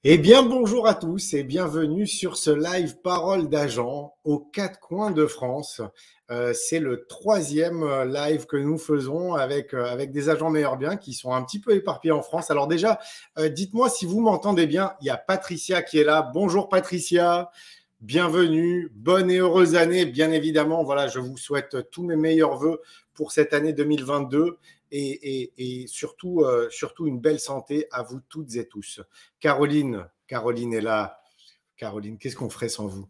Eh bien, bonjour à tous et bienvenue sur ce live Parole d'agent aux quatre coins de France. C'est le troisième live que nous faisons avec des agents meilleurs biens qui sont un petit peu éparpillés en France. Alors déjà, dites-moi si vous m'entendez bien. Il y a Patricia qui est là. Bonjour Patricia, bienvenue, bonne et heureuse année. Bien évidemment, voilà, je vous souhaite tous mes meilleurs vœux pour cette année 2022. Et surtout, surtout une belle santé à vous toutes et tous. Caroline est là. Caroline, qu'est-ce qu'on ferait sans vous?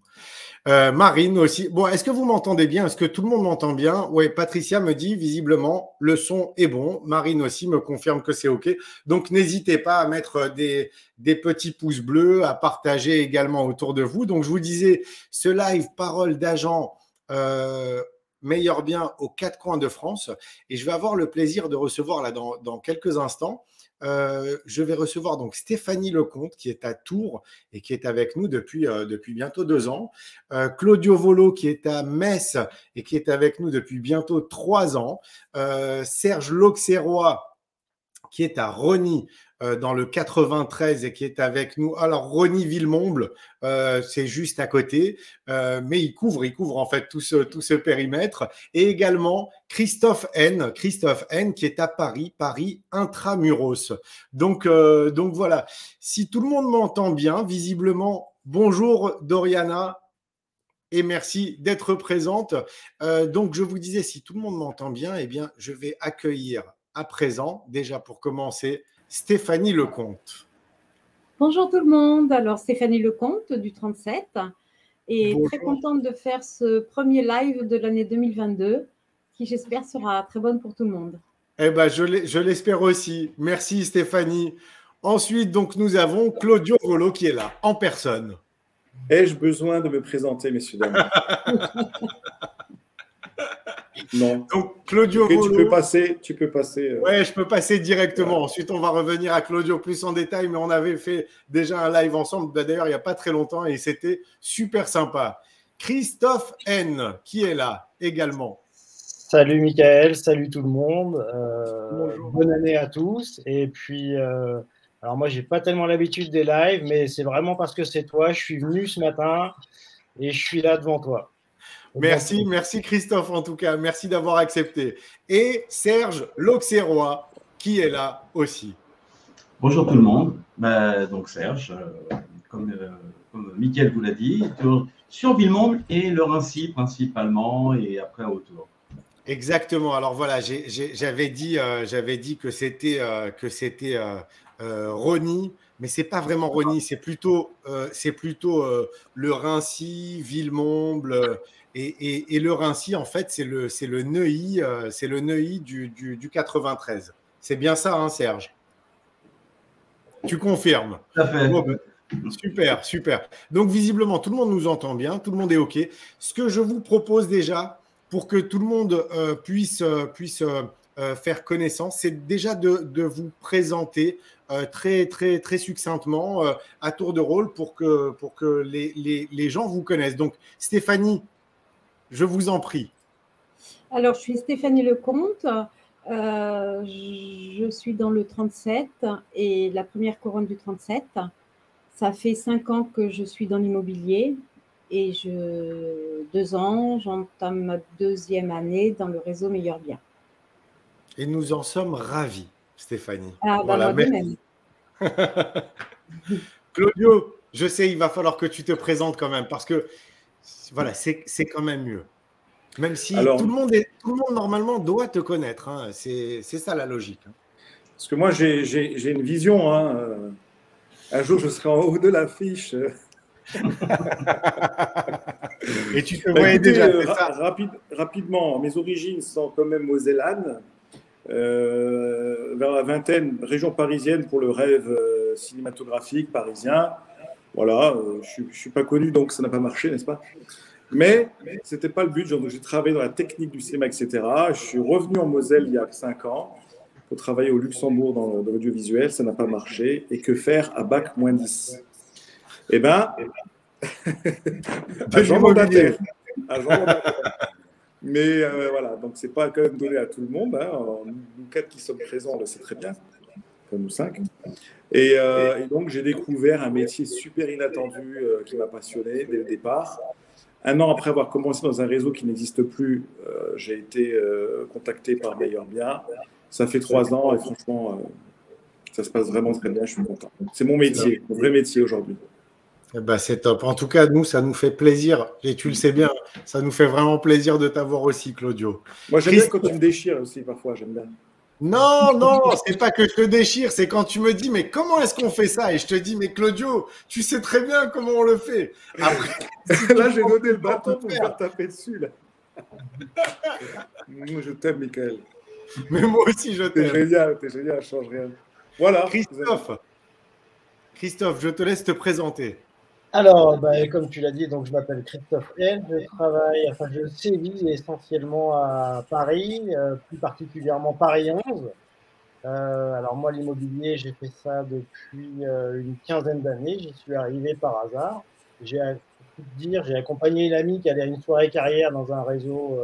Marine aussi. Bon, est-ce que vous m'entendez bien? Est-ce que tout le monde m'entend bien? Oui, Patricia me dit visiblement le son est bon. Marine aussi me confirme que c'est OK. Donc, n'hésitez pas à mettre des petits pouces bleus, à partager également autour de vous. Donc, je vous disais, ce live Parole d'agent meilleur bien aux quatre coins de France. Et je vais avoir le plaisir de recevoir là dans quelques instants. Je vais recevoir donc Stéphanie Lecomte qui est à Tours et qui est avec nous depuis bientôt 2 ans. Claudio Volo qui est à Metz et qui est avec nous depuis bientôt 3 ans. Serge L'Auxerrois qui est à Rosny dans le 93 et qui est avec nous. Alors, Rosny-Villemomble, c'est juste à côté, mais il couvre en fait tout ce périmètre. Et également Christophe N qui est à Paris intramuros. Donc voilà, si tout le monde m'entend bien, visiblement, bonjour Doriana. Et merci d'être présente. Donc, je vous disais, si tout le monde m'entend bien, eh bien, je vais accueillir à présent, déjà pour commencer, Stéphanie Lecomte. Bonjour tout le monde, alors Stéphanie Lecomte du 37 et bonjour. Très contente de faire ce premier live de l'année 2022 qui j'espère sera très bonne pour tout le monde. Eh ben, je l'espère aussi. Merci Stéphanie. Ensuite, donc, nous avons Claudio Volo qui est là, en personne. Ai-je besoin de me présenter, messieurs, dames? Non. Donc, Claudio Volo. Tu peux passer. Ouais, je peux passer directement. Ouais. Ensuite, on va revenir à Claudio plus en détail, mais on avait fait déjà un live ensemble, d'ailleurs, il n'y a pas très longtemps, et c'était super sympa. Christophe N, qui est là également. Salut Mickaël, salut tout le monde. Bonne année à tous. Et puis, alors moi, j'ai pas tellement l'habitude des lives, mais c'est vraiment parce que c'est toi. Je suis venu ce matin et je suis là devant toi. Merci Christophe en tout cas. Merci d'avoir accepté. Et Serge L'Auxerrois qui est là aussi. Bonjour tout le monde. Donc Serge, comme Mickaël vous l'a dit, sur Villemomble et le Raincy principalement et après autour. Exactement. Alors voilà, j'avais dit que c'était Rosny, mais c'est pas vraiment Rosny, c'est plutôt le Raincy, Villemomble et le Raincy en fait c'est le Neuilly du 93. C'est bien ça, hein, Serge? Tu confirmes? Tout à fait. Bon, super. Donc visiblement tout le monde nous entend bien, tout le monde est OK. Ce que je vous propose déjà, pour que tout le monde puisse faire connaissance, c'est déjà de vous présenter très succinctement à tour de rôle pour que les gens vous connaissent. Donc, Stéphanie, je vous en prie. Alors, je suis Stéphanie Lecomte. Je suis dans le 37 et la première couronne du 37. Ça fait 5 ans que je suis dans l'immobilier. Et 2 ans, j'entame ma 2e année dans le réseau Meilleur Bien. Et nous en sommes ravis, Stéphanie. Ah, voilà, moi de même. Claudio, je sais, il va falloir que tu te présentes quand même, parce que voilà, c'est quand même mieux. Même si tout le monde normalement doit te connaître, hein. C'est ça la logique. Hein. Parce que moi, j'ai une vision. Hein. Un jour, je serai en haut de l'affiche. Et tu te voyais déjà rapidement, mes origines sont quand même mosellanes, vers la vingtaine, région parisienne pour le rêve cinématographique parisien. Voilà, je ne suis pas connu, donc ça n'a pas marché, n'est-ce pas? Mais ce n'était pas le but. J'ai travaillé dans la technique du cinéma, etc. Je suis revenu en Moselle il y a 5 ans pour travailler au Luxembourg dans l'audiovisuel. Ça n'a pas marché. Et que faire à bac-10? Eh bien, agent mandataire. Mais voilà, donc c'est pas quand même donné à tout le monde. Hein. Nous 4 qui sommes présents, on le sait très bien. enfin nous 5. Et donc, j'ai découvert un métier super inattendu qui m'a passionné dès le départ. Un an après avoir commencé dans un réseau qui n'existe plus, j'ai été contacté par Meilleur Bien. Ça fait 3 ans et franchement, ça se passe vraiment très bien, je suis content. C'est mon métier, mon vrai métier aujourd'hui. Eh ben, c'est top. En tout cas, nous, ça nous fait plaisir. Et tu le sais bien, ça nous fait vraiment plaisir de t'avoir aussi, Claudio. Moi, j'aime bien quand tu me déchires aussi, parfois, j'aime bien. Non, non, c'est pas que je te déchire, c'est quand tu me dis, mais comment est-ce qu'on fait ça? Et je te dis, mais Claudio, tu sais très bien comment on le fait. Après, là, j'ai donné le bâton pour me faire taper dessus. Là. Moi, je t'aime, Michael. Mais moi aussi, je t'aime. T'es génial, je change rien. Voilà. Christophe, je te laisse te présenter. Alors, comme tu l'as dit, donc je m'appelle Christophe L. Je sévis essentiellement à Paris, plus particulièrement Paris 11. Alors moi, l'immobilier, j'ai fait ça depuis une quinzaine d'années. J'y suis arrivé par hasard. J'ai accompagné une amie qui allait à une soirée carrière dans un réseau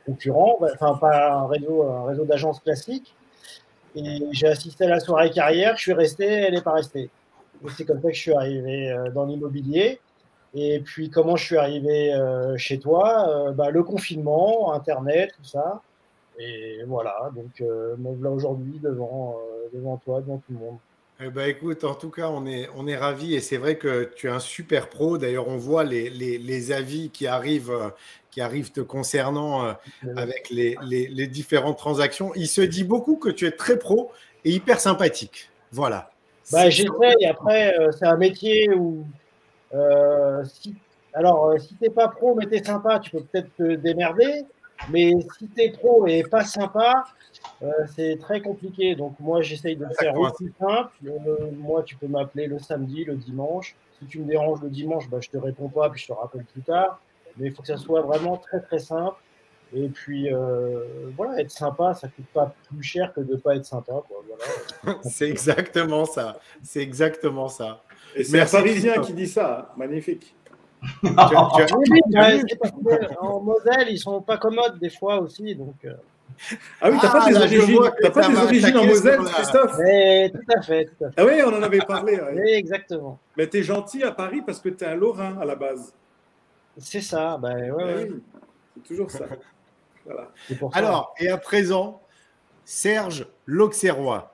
concurrent, enfin pas un réseau d'agences classiques. Et j'ai assisté à la soirée carrière. Je suis resté, elle n'est pas restée. Et c'est comme ça que je suis arrivé dans l'immobilier. Et puis, comment je suis arrivé chez toi? Le confinement, Internet, tout ça. Et voilà, donc me voilà aujourd'hui devant toi, devant tout le monde. Eh ben, écoute, en tout cas, on est ravis et c'est vrai que tu es un super pro. D'ailleurs, on voit les avis qui arrivent te concernant avec les différentes transactions. Il se dit beaucoup que tu es très pro et hyper sympathique. Voilà. J'essaye. Après, c'est un métier où si t'es pas pro mais t'es sympa, tu peux peut-être te démerder. Mais si t'es pro et pas sympa, c'est très compliqué. Donc moi, j'essaye de le faire au plus simple. Moi, tu peux m'appeler le samedi, le dimanche. Si tu me déranges le dimanche, je te réponds pas, puis je te rappelle plus tard. Mais il faut que ça soit vraiment très très simple. Et puis voilà, être sympa, ça coûte pas plus cher que de pas être sympa, quoi. Voilà. C'est exactement ça. C'est exactement ça. Et c'est un Parisien qui dit ça. Magnifique. En Moselle, ils sont pas commodes des fois aussi, donc. Ah oui, t'as pas des origines en Moselle, Christophe? Tout à fait. Ah oui, on en avait parlé. Ouais. Oui, exactement. Mais t'es gentil à Paris parce que t'es un Lorrain à la base. C'est ça, ouais. Oui, c'est toujours ça. Voilà. Alors, et à présent, Serge l'Auxerrois.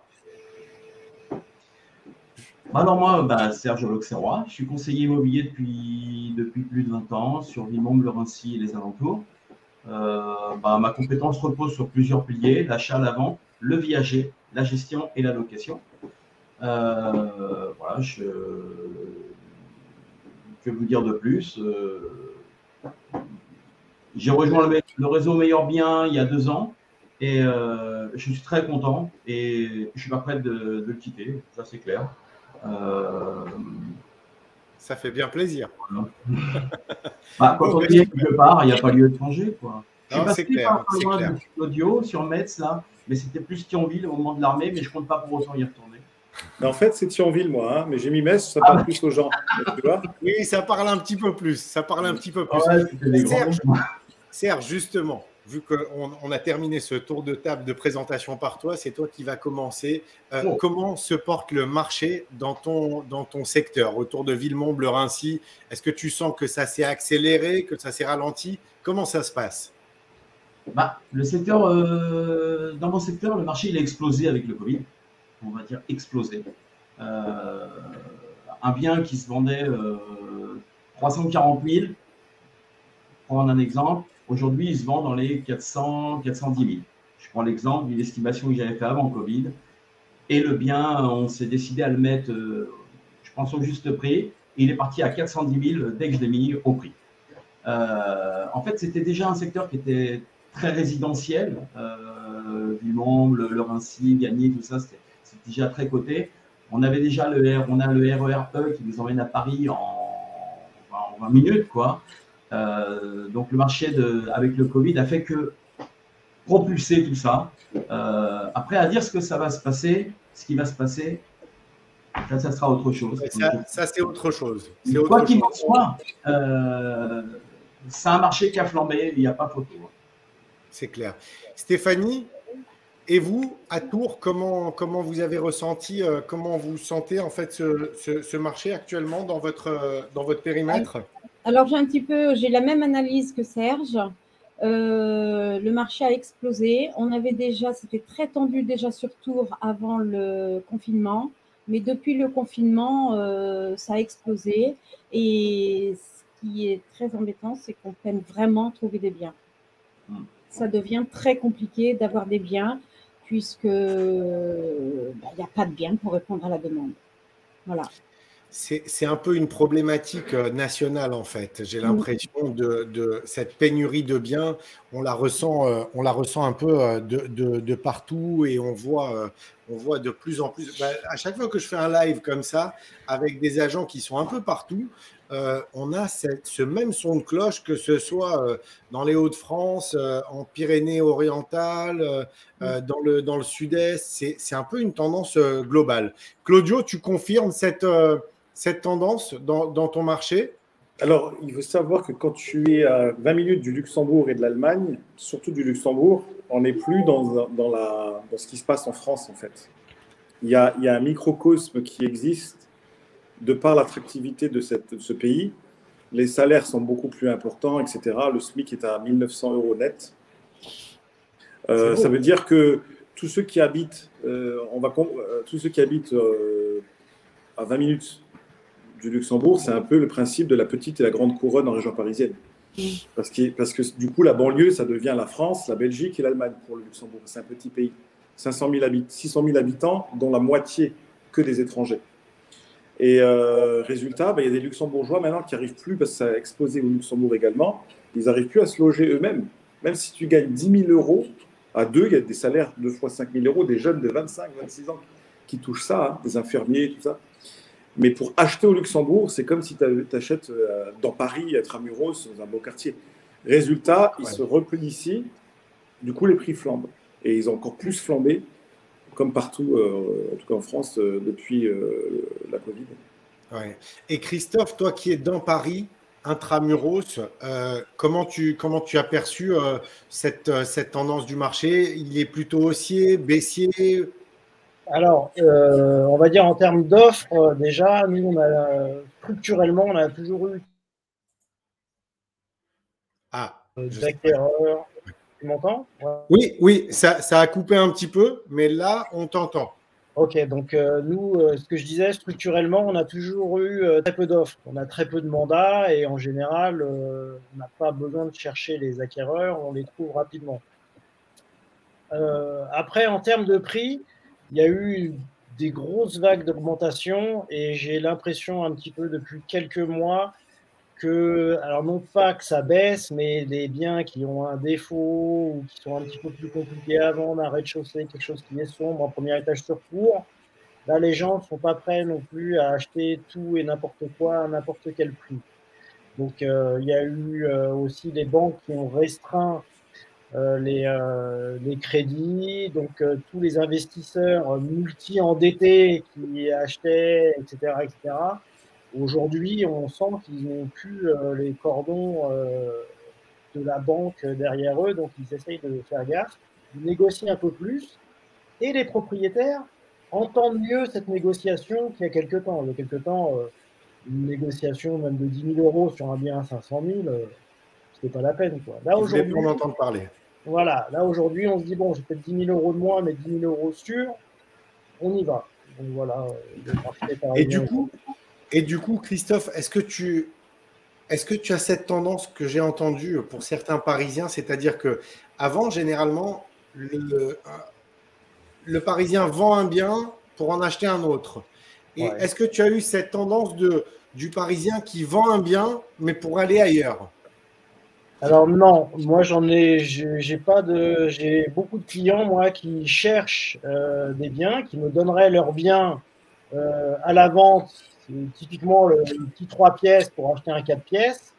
Alors moi, Serge l'Auxerrois, je suis conseiller immobilier depuis plus de 20 ans sur Villemomble, le Rincy et les alentours. Ma compétence repose sur plusieurs piliers, l'achat, la vente, le viager, la gestion et la location. Voilà, que vous dire de plus? J'ai rejoint le réseau Meilleur Bien il y a 2 ans et je suis très content et je suis pas prêt de le quitter, ça c'est clair. Ça fait bien plaisir. Quand on dit quelque part, il n'y a pas lieu de changer, quoi. Je suis passé par l'audio sur Metz là, mais c'était plus Thionville au moment de l'armée, mais je compte pas pour autant y retourner. Mais en fait, c'est Thionville, moi, mais j'ai mis Metz, ça parle plus aux gens. Tu vois? Oui, ça parle un petit peu plus. Serge, justement, vu qu'on a terminé ce tour de table de présentation par toi, c'est toi qui vas commencer. Comment se porte le marché dans ton secteur, autour de Villemomble, Rincy? Est-ce que tu sens que ça s'est accéléré, que ça s'est ralenti? Comment ça se passe? Le secteur, dans mon secteur, le marché il a explosé avec le Covid. On va dire explosé. Un bien qui se vendait 340 000, pour prendre un exemple, aujourd'hui, il se vend dans les 400, 410 000. Je prends l'exemple d'une estimation que j'avais fait avant Covid. Et le bien, on s'est décidé à le mettre, je pense, au juste prix. Et il est parti à 410 000 dès que je l'ai mis au prix. En fait, c'était déjà un secteur qui était très résidentiel. Villemomble, le Rincy, Gagny, tout ça, c'était déjà très coté. On avait déjà le RER E qui nous emmène à Paris en 20 minutes, quoi. Donc le marché avec le Covid a fait que propulser tout ça. Après, à dire ce qui va se passer, ça sera autre chose. Ça c'est autre chose. Quoi qu'il en soit, c'est un marché qui a flambé, il n'y a pas photo. C'est clair. Stéphanie, Et vous, à Tours, comment vous avez ressenti, comment vous sentez en fait ce marché actuellement dans votre périmètre? Alors, j'ai la même analyse que Serge. Le marché a explosé. C'était très tendu déjà sur Tours avant le confinement, mais depuis le confinement, ça a explosé. Et ce qui est très embêtant, c'est qu'on peine vraiment à trouver des biens. Ça devient très compliqué d'avoir des biens puisque il n'y a pas de biens pour répondre à la demande. Voilà. C'est un peu une problématique nationale en fait. J'ai l'impression de cette pénurie de biens, on la ressent un peu de partout et on voit de plus en plus. À chaque fois que je fais un live comme ça, avec des agents qui sont un peu partout, on a ce même son de cloche, que ce soit dans les Hauts-de-France, en Pyrénées-Orientales, dans le Sud-Est. C'est un peu une tendance globale. Claudio, tu confirmes cette tendance dans ton marché? Alors, il faut savoir que quand tu es à 20 minutes du Luxembourg et de l'Allemagne, surtout du Luxembourg, on n'est plus dans ce qui se passe en France, en fait. Il y a un microcosme qui existe de par l'attractivité de ce pays. Les salaires sont beaucoup plus importants, etc. Le SMIC est à 1 900 € net. Ça veut dire que tous ceux qui habitent, à 20 minutes du Luxembourg, c'est un peu le principe de la petite et la grande couronne en région parisienne. Parce que du coup, la banlieue, ça devient la France, la Belgique et l'Allemagne pour le Luxembourg. C'est un petit pays. 600 000 habitants, dont la moitié que des étrangers. Et résultat, il y a des Luxembourgeois maintenant qui n'arrivent plus, parce que ça a explosé au Luxembourg également, ils n'arrivent plus à se loger eux-mêmes. Même si tu gagnes 10 000 € à deux, il y a des salaires 2 fois 5 000 €, des jeunes de 25, 26 ans qui touchent ça, des infirmiers, tout ça. Mais pour acheter au Luxembourg, c'est comme si tu achètes dans Paris, à Tramuros, dans un beau quartier. Résultat, ils se replient ici, du coup les prix flambent. Et ils ont encore plus flambé, comme partout, en tout cas en France, depuis la Covid. Ouais. Et Christophe, toi qui es dans Paris, intramuros, comment tu as perçu cette tendance du marché? Il est plutôt haussier, baissier? Alors, on va dire en termes d'offres, déjà, nous, structurellement, on a toujours eu d'acquéreurs. Tu m'entends? Ouais. Oui, ça a coupé un petit peu, mais là, on t'entend. Ok, donc nous, ce que je disais, structurellement, on a toujours eu très peu d'offres. On a très peu de mandats et en général, on n'a pas besoin de chercher les acquéreurs, on les trouve rapidement. Après, en termes de prix, il y a eu des grosses vagues d'augmentation et j'ai l'impression un petit peu depuis quelques mois que, alors non pas que ça baisse, mais des biens qui ont un défaut ou qui sont un petit peu plus compliqués à vendre, un rez-de-chaussée, quelque chose qui est sombre, un premier étage sur cour, là les gens ne sont pas prêts non plus à acheter tout et n'importe quoi à n'importe quel prix. Donc il y a eu aussi des banques qui ont restreint les crédits, donc tous les investisseurs multi-endettés qui achetaient, etc., etc. Aujourd'hui, on sent qu'ils n'ont plus les cordons de la banque derrière eux, donc ils essayent de faire gaffe, de négocier un peu plus, et les propriétaires entendent mieux cette négociation qu'il y a quelques temps. Il y a quelques temps, une négociation même de 10 000 € sur un bien à 500 000, c'était pas la peine, quoi. Là, aujourd'hui, on entend parler. Voilà, là aujourd'hui, on se dit, bon, j'ai peut-être 10 000 € de moins, mais 10 000 € sûrs, on y va. Donc voilà, le marché parisien. Et du coup, Christophe, est-ce que tu as cette tendance que j'ai entendue pour certains Parisiens, c'est-à-dire que avant, généralement, le Parisien vend un bien pour en acheter un autre. Et est-ce que tu as eu cette tendance du Parisien qui vend un bien, mais pour aller ailleurs? Alors non, moi j'ai beaucoup de clients moi qui cherchent des biens, qui me donneraient leurs biens à la vente, typiquement le petit 3 pièces pour acheter un 4 pièces.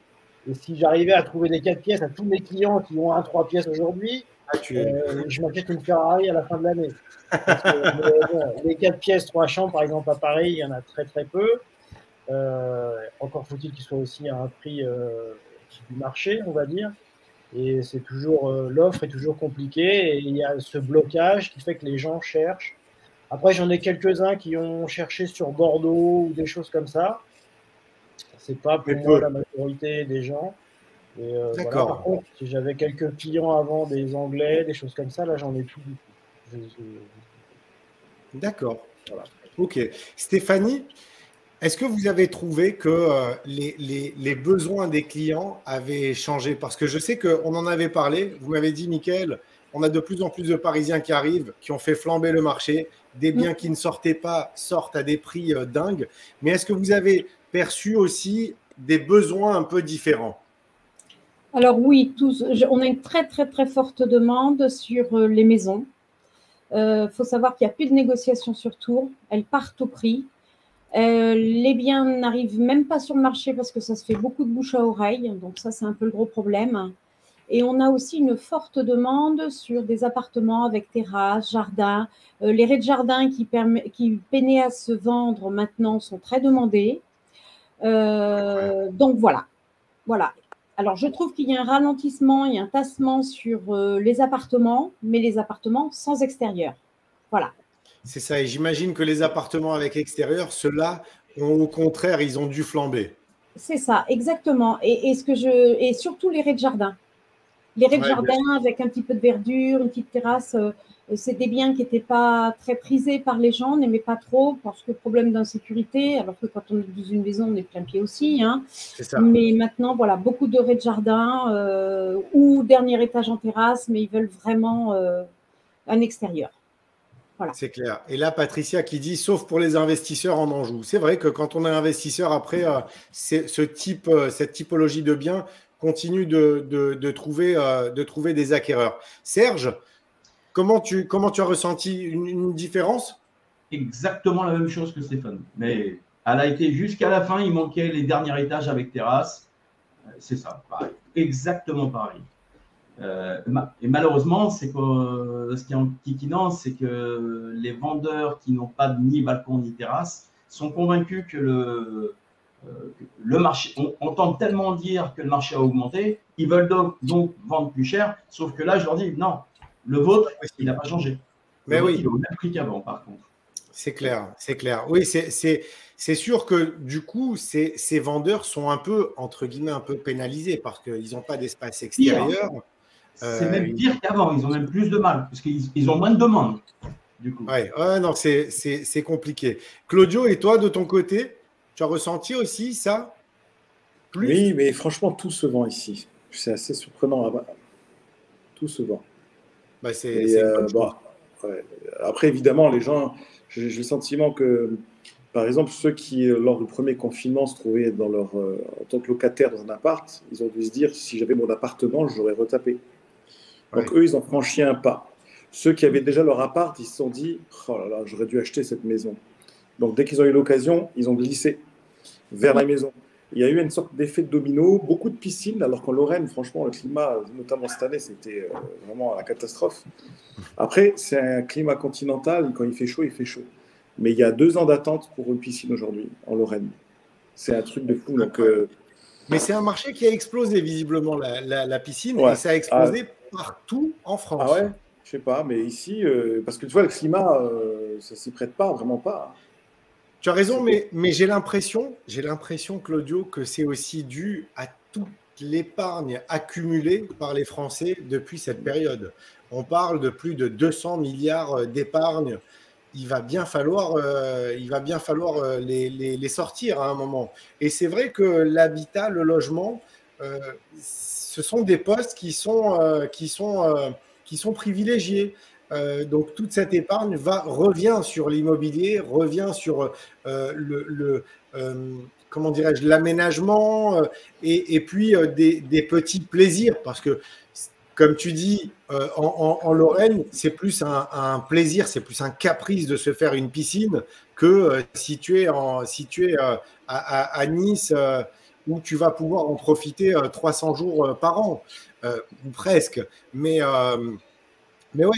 Et si j'arrivais à trouver des 4 pièces à tous mes clients qui ont un 3 pièces aujourd'hui, je m'achète une Ferrari à la fin de l'année. Les 4 pièces, 3 chambres, par exemple à Paris, il y en a très très peu. Encore faut-il qu'ils soient aussi à un prix du marché, on va dire. Et c'est toujours l'offre est toujours compliquée et il y a ce blocage qui fait que les gens cherchent. Après, j'en ai quelques-uns qui ont cherché sur Bordeaux ou des choses comme ça. C'est pas pour moi la majorité des gens. Et voilà. Par contre, si j'avais quelques clients avant, des Anglais, des choses comme ça, là, j'en ai plus du tout. D'accord. Voilà. Ok. Stéphanie, est-ce que vous avez trouvé que les besoins des clients avaient changé? Parce que je sais qu'on en avait parlé. Vous m'avez dit, Mickaël, on a de plus en plus de Parisiens qui arrivent, qui ont fait flamber le marché. Des biens qui ne sortaient pas sortent à des prix dingues. Mais est-ce que vous avez perçu aussi des besoins un peu différents? Alors oui, on a une très, très, très forte demande sur les maisons. Faut savoir qu'il n'y a plus de négociation sur tour. Elles partent au prix. Les biens n'arrivent même pas sur le marché parce que ça se fait beaucoup de bouche à oreille. Donc ça, c'est un peu le gros problème. Et on a aussi une forte demande sur des appartements avec terrasse, jardin. Les rez-de-jardin qui peinaient à se vendre maintenant sont très demandés. Donc voilà. Voilà. Alors, je trouve qu'il y a un ralentissement, il y a un tassement sur les appartements, mais les appartements sans extérieur. Voilà. C'est ça. Et j'imagine que les appartements avec extérieur, ceux-là, au contraire, ils ont dû flamber. C'est ça, exactement. Et surtout les rez-de-jardin. Les rez-de-jardin avec un petit peu de verdure, une petite terrasse, c'est des biens qui n'étaient pas très prisés par les gens, n'aimaient pas trop parce que problème d'insécurité, alors que quand on est dans une maison, on est plein pied aussi. Hein. C'est ça. Mais maintenant, voilà, beaucoup de rez-de-jardin ou dernier étage en terrasse, mais ils veulent vraiment un extérieur. Voilà. C'est clair. Et là, Patricia qui dit, sauf pour les investisseurs en Anjou. C'est vrai que quand on est investisseur, après, cette typologie de biens continue de trouver des acquéreurs. Serge, comment tu as ressenti une différence? Exactement la même chose que Stéphane. Mais elle a été jusqu'à la fin, il manquait les derniers étages avec terrasse. C'est ça, pareil. Exactement pareil. Et malheureusement, c'est que ce qui est enquiquinant, c'est que les vendeurs qui n'ont pas ni balcon ni terrasse sont convaincus que le marché, on entend tellement dire que le marché a augmenté, ils veulent donc vendre plus cher, sauf que là, je leur dis non, le vôtre, il n'a pas changé. Mais oui. Il est au même prix qu'avant, par contre. C'est clair, c'est clair. Oui, c'est sûr que du coup, ces vendeurs sont un peu, entre guillemets, un peu pénalisés parce qu'ils n'ont pas d'espace extérieur. C'est même pire qu'avant, ils ont même plus de mal parce qu'ils ont moins de demandes. Du coup. Ouais, non, c'est compliqué. Claudio, et toi, de ton côté, tu as ressenti aussi ça? Oui, mais franchement, tout se vend ici. C'est assez surprenant là-bas. Tout se vend. Bah, ouais. Après, évidemment, les gens, j'ai le sentiment que, par exemple, ceux qui, lors du premier confinement, se trouvaient en tant que locataires dans un appart, ils ont dû se dire, si j'avais mon appartement, j'aurais retapé. Donc, eux, ils ont franchi un pas. Ceux qui avaient déjà leur appart, ils se sont dit, oh là là, j'aurais dû acheter cette maison. Donc, dès qu'ils ont eu l'occasion, ils ont glissé vers la maison. Il y a eu une sorte d'effet de domino, beaucoup de piscines, alors qu'en Lorraine, franchement, le climat, notamment cette année, c'était vraiment la catastrophe. Après, c'est un climat continental, quand il fait chaud, il fait chaud. Mais il y a 2 ans d'attente pour une piscine aujourd'hui, en Lorraine. C'est un truc de fou. Donc, mais c'est un marché qui a explosé, visiblement, la piscine, et ça a explosé partout en France. Ah ouais? Je sais pas, mais ici, parce que tu vois, le climat, ça s'y prête pas, vraiment pas. Tu as raison, mais j'ai l'impression, Claudio, que c'est aussi dû à toute l'épargne accumulée par les Français depuis cette période. On parle de plus de 200 milliards d'épargne. Il va bien falloir les sortir à un moment. Et c'est vrai que l'habitat, le logement, ce sont des postes qui sont privilégiés. Donc toute cette épargne revient sur l'immobilier, revient sur comment dirais-je, l'aménagement et puis des petits plaisirs, parce que comme tu dis, en Lorraine, c'est plus un plaisir, c'est plus un caprice de se faire une piscine que si tu es à Nice, où tu vas pouvoir en profiter 300 jours par an, ou presque. Mais ouais,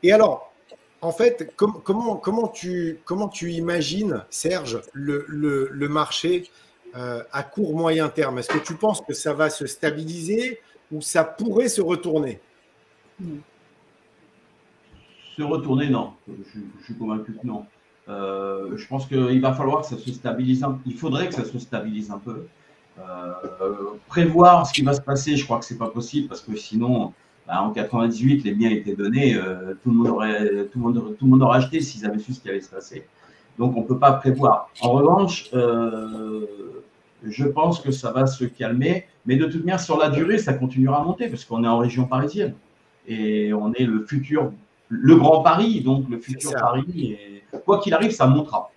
et alors, en fait, comment tu imagines, Serge, le marché à court moyen terme? Est-ce que tu penses que ça va se stabiliser? ou ça pourrait se retourner? Se retourner, non. Je suis convaincu que non. Je pense qu'il va falloir que ça se stabilise. Il faudrait que ça se stabilise un peu. Prévoir ce qui va se passer, je crois que c'est pas possible parce que sinon, en 98, les biens étaient donnés, tout le monde aurait acheté s'ils avaient su ce qui allait se passer. Donc on peut pas prévoir. En revanche, je pense que ça va se calmer, mais de toute manière, sur la durée, ça continuera à monter parce qu'on est en région parisienne et on est le futur, le Grand Paris, donc le futur Paris. Et quoi qu'il arrive, ça montera.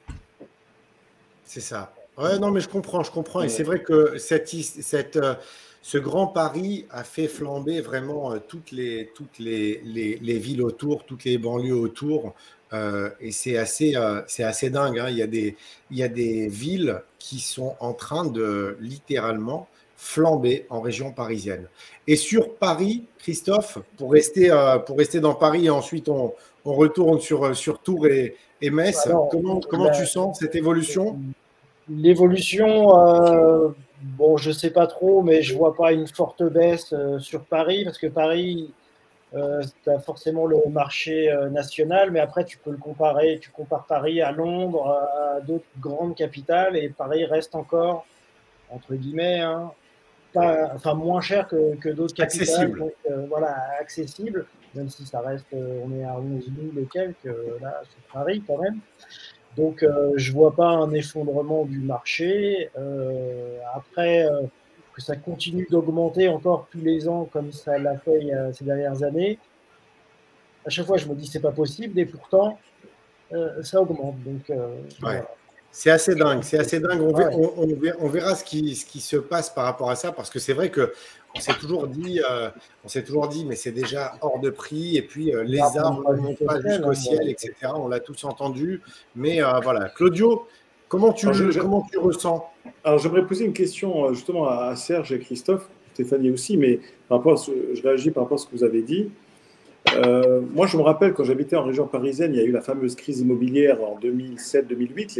C'est ça. Ouais, non, mais je comprends. Et c'est vrai que ce Grand Paris a fait flamber vraiment toutes les villes autour, toutes les banlieues autour. Et c'est assez dingue, hein. Il y a des villes qui sont en train de littéralement flamber en région parisienne. Et sur Paris, Christophe, pour rester dans Paris et ensuite on retourne sur Tours et Metz, alors, comment tu sens cette évolution? L'évolution, bon, je ne sais pas trop, mais je ne vois pas une forte baisse sur Paris, parce que Paris, tu as forcément le marché national, mais après, tu peux le comparer. Tu compares Paris à Londres, à d'autres grandes capitales, et Paris reste encore, entre guillemets, hein, moins cher que d'autres capitales. Accessible. Donc, voilà, accessible, même si ça reste, on est à 11 000 et quelques, là, sur Paris quand même. Donc, je ne vois pas un effondrement du marché. Après, que ça continue d'augmenter encore tous les ans comme ça l'a fait ces dernières années, à chaque fois, je me dis c'est pas possible et pourtant, ça augmente. Donc, voilà. C'est assez dingue. On verra ce qui se passe par rapport à ça, parce que c'est vrai que on s'est toujours dit, mais c'est déjà hors de prix. Et puis les arbres ne montent pas jusqu'au ciel, etc. On l'a tous entendu. Mais voilà, Claudio, comment tu ressens? Alors j'aimerais poser une question justement à Serge et Christophe, Stéphanie aussi, mais je réagis par rapport à ce que vous avez dit. Moi, je me rappelle quand j'habitais en région parisienne, il y a eu la fameuse crise immobilière en 2007-2008,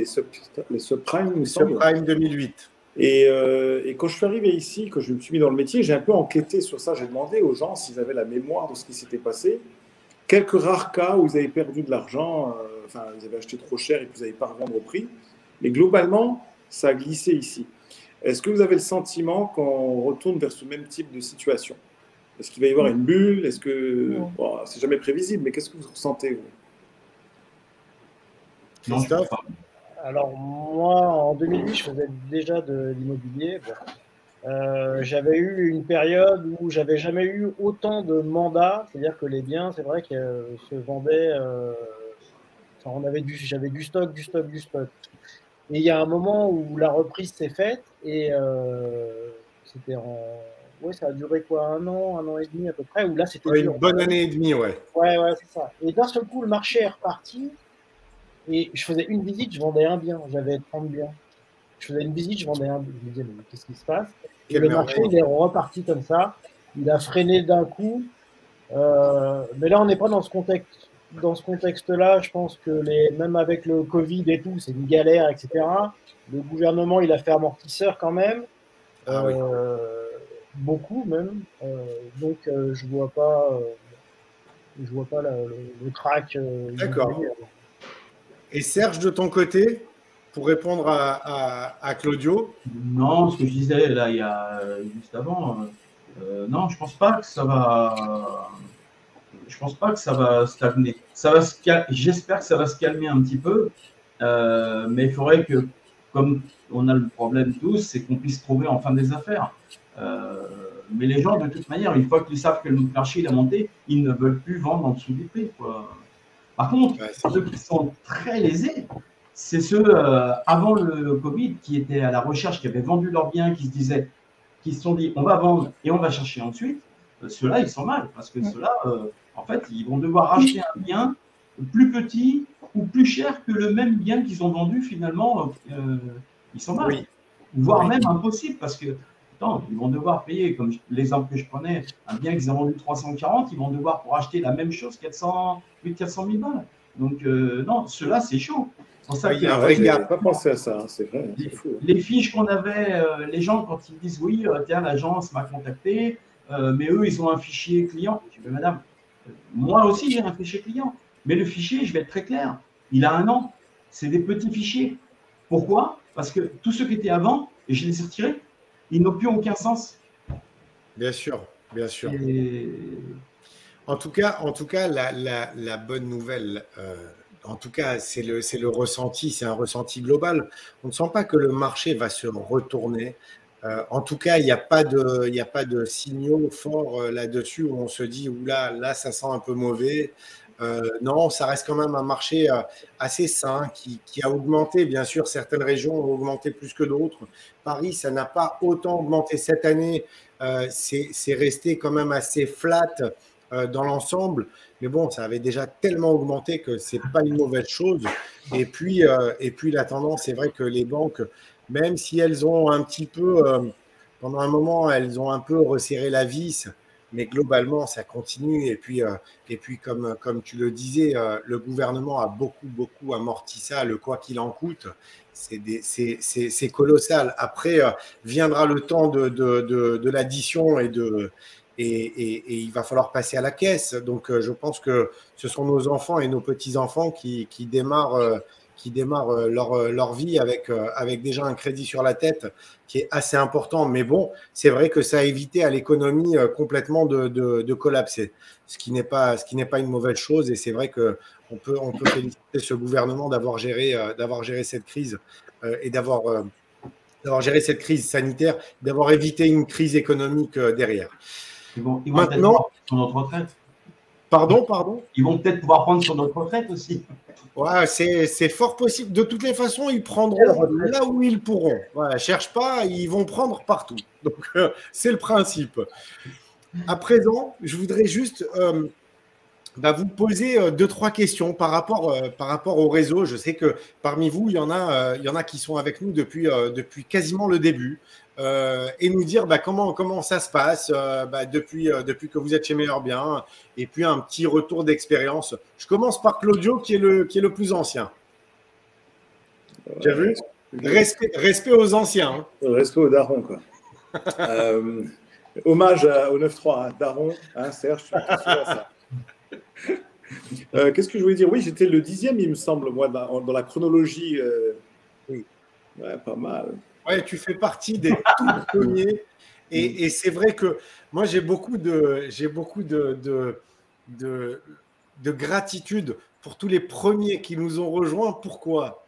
les subprimes. Subprime 2008. Et quand je suis arrivé ici, quand je me suis mis dans le métier, j'ai un peu enquêté sur ça. J'ai demandé aux gens s'ils avaient la mémoire de ce qui s'était passé. Quelques rares cas où ils avaient perdu de l'argent, ils avaient acheté trop cher et puis ils n'avaient pas revendre au prix. Mais globalement, ça a glissé ici. Est-ce que vous avez le sentiment qu'on retourne vers ce même type de situation? Est-ce qu'il va y avoir une bulle? Est-ce que c'est jamais prévisible, mais qu'est-ce que vous ressentez, vous? Christophe? Alors moi, en 2008, je faisais déjà de l'immobilier. J'avais eu une période où j'avais jamais eu autant de mandats, c'est-à-dire que les biens, c'est vrai qu'ils se vendaient. J'avais du stock. Et il y a un moment où la reprise s'est faite et c'était ça a duré quoi, un an et demi à peu près, où là c'était une bonne année et demie, ouais. Ouais, c'est ça. Et d'un seul coup, le marché est reparti. Et je faisais une visite, je vendais un bien. J'avais 30 biens. Je faisais une visite, je vendais un bien. Je me disais, mais qu'est-ce qui se passe? Et le marché, il est reparti comme ça. Il a freiné d'un coup. Mais là, on n'est pas dans ce contexte. Dans ce contexte-là, je pense que même avec le Covid et tout, c'est une galère, etc. Le gouvernement, il a fait amortisseur quand même. Oui. Beaucoup même. Donc, je vois pas le crack. D'accord. Et Serge, de ton côté, pour répondre à Claudio? Non, ce que je disais là, il y a juste avant, non, je pense pas que ça va. Je pense pas que ça va stagner. J'espère que ça va se calmer un petit peu, mais il faudrait que, comme on a le problème tous, c'est qu'on puisse trouver enfin des affaires. Mais les gens, de toute manière, une fois qu'ils savent que le marché a monté, ils ne veulent plus vendre en dessous du prix, quoi. Par contre, ceux qui sont très lésés, c'est ceux avant le Covid qui étaient à la recherche, qui avaient vendu leurs biens, qui se sont dit on va vendre et on va chercher ensuite. Ceux-là, ils sont mal parce que ceux-là, en fait, ils vont devoir acheter un bien plus petit ou plus cher que le même bien qu'ils ont vendu finalement. Ils sont mal, voire même impossible parce que ils vont devoir payer, comme l'exemple que je prenais, un bien qu'ils ont vendu 340, ils vont devoir pour acheter la même chose plus de 400 000 balles. Donc non, ceux-là, c'est chaud. Il n'y a pas pensé à ça, c'est vrai. Les fiches qu'on avait, les gens, quand ils disent oui, tiens, l'agence m'a contacté, mais eux, ils ont un fichier client. Je dis, mais madame, moi aussi, j'ai un fichier client. Mais le fichier, je vais être très clair, il a 1 an. C'est des petits fichiers. Pourquoi? Parce que tous ceux qui étaient avant, et je les ai retirés, ils n'ont plus aucun sens. Bien sûr, bien sûr. Et... En tout cas, la bonne nouvelle, en tout cas, c'est le ressenti, c'est un ressenti global. On ne sent pas que le marché va se retourner. En tout cas, il n'y a pas de signaux forts là-dessus où on se dit, oula, là, ça sent un peu mauvais. Non, ça reste quand même un marché assez sain qui a augmenté. Bien sûr, certaines régions ont augmenté plus que d'autres. Paris, ça n'a pas autant augmenté cette année. C'est resté quand même assez flat dans l'ensemble. Mais bon, ça avait déjà tellement augmenté que ce n'est pas une mauvaise chose. Et puis, la tendance, c'est vrai que les banques, même si elles ont un petit peu, pendant un moment, elles ont un peu resserré la vis, mais globalement, ça continue. Et puis comme tu le disais, le gouvernement a beaucoup amorti ça, le quoi qu'il en coûte. C'est colossal. Après, viendra le temps de l'addition et il va falloir passer à la caisse. Donc, je pense que ce sont nos enfants et nos petits-enfants qui démarrent leur vie avec déjà un crédit sur la tête qui est assez important. Mais bon, c'est vrai que ça a évité à l'économie complètement de collapser, ce qui n'est pas une mauvaise chose. Et c'est vrai qu'on peut féliciter ce gouvernement d'avoir géré cette crise et d'avoir géré cette crise sanitaire, d'avoir évité une crise économique derrière. Ils vont Maintenant, prendre sur notre retraite. Pardon. Ils vont peut-être pouvoir prendre sur notre retraite aussi. Ouais, c'est fort possible. De toutes les façons, ils prendront là où ils pourront. Voilà, cherche pas, ils vont prendre partout. Donc, c'est le principe. À présent, je voudrais juste vous poser 2-3 questions par rapport au réseau. Je sais que parmi vous, il y en a qui sont avec nous depuis quasiment le début. Et nous dire comment ça se passe depuis que vous êtes chez Meilleur Bien, et puis un petit retour d'expérience. Je commence par Claudio, qui est le plus ancien. Tu as vu? Respect aux anciens. Hein. Respect aux darons, quoi. Hommage au 9-3, hein, daron, hein, Serge, tu as ça. Qu'est-ce que je voulais dire? Oui, j'étais le 10e, il me semble, moi, dans la chronologie. Oui. Ouais, pas mal. Ouais, tu fais partie des tout premiers. Et c'est vrai que moi, j'ai beaucoup de gratitude pour tous les premiers qui nous ont rejoints. Pourquoi?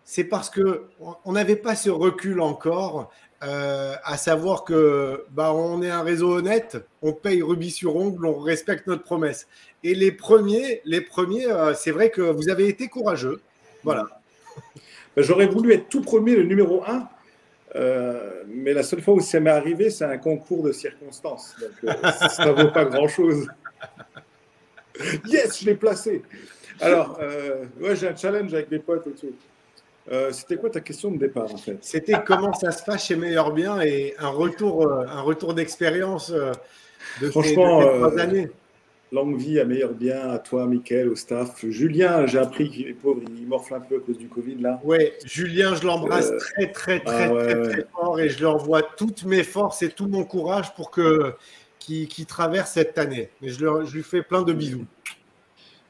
C'est parce qu'on n'avait pas ce recul encore, à savoir que on est un réseau honnête, on paye rubis sur ongle, on respecte notre promesse. Et les premiers, c'est vrai que vous avez été courageux. Voilà. J'aurais voulu être tout premier, le numéro 1. Mais la seule fois où ça m'est arrivé, c'est un concours de circonstances. Donc, ça ne vaut pas grand-chose. Yes, je l'ai placé. Alors, ouais, j'ai un challenge avec des potes et tout. C'était quoi ta question de départ, en fait? C'était comment ça se passe chez Meilleur Bien et un retour d'expérience de ces 3 années. Longue vie à Meilleur Bien, à toi, Mickaël, au staff. Julien, j'ai appris qu'il est pauvre, il morfle un peu à cause du Covid, là. Oui, Julien, je l'embrasse très fort et je lui envoie toutes mes forces et tout mon courage pour qu'il traverse cette année. Et je lui fais plein de bisous.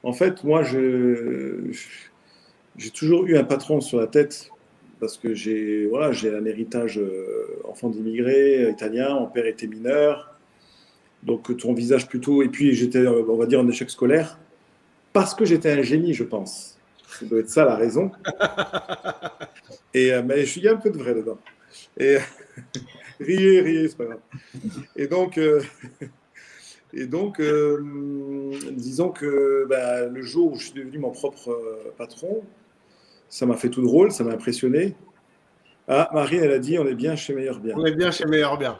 En fait, moi, j'ai toujours eu un patron sur la tête parce que j'ai un héritage enfant d'immigrés italien, mon père était mineur. Donc, ton visage plutôt. Et puis, j'étais, on va dire, en échec scolaire. Parce que j'étais un génie, je pense. Ça doit être ça la raison. Mais il y a un peu de vrai dedans. Et riez, c'est pas grave. Et donc, disons que le jour où je suis devenu mon propre patron, ça m'a fait tout drôle, ça m'a impressionné. Ah, Marine, elle a dit, on est bien chez Meilleur Bien. On est bien chez Meilleur Bien.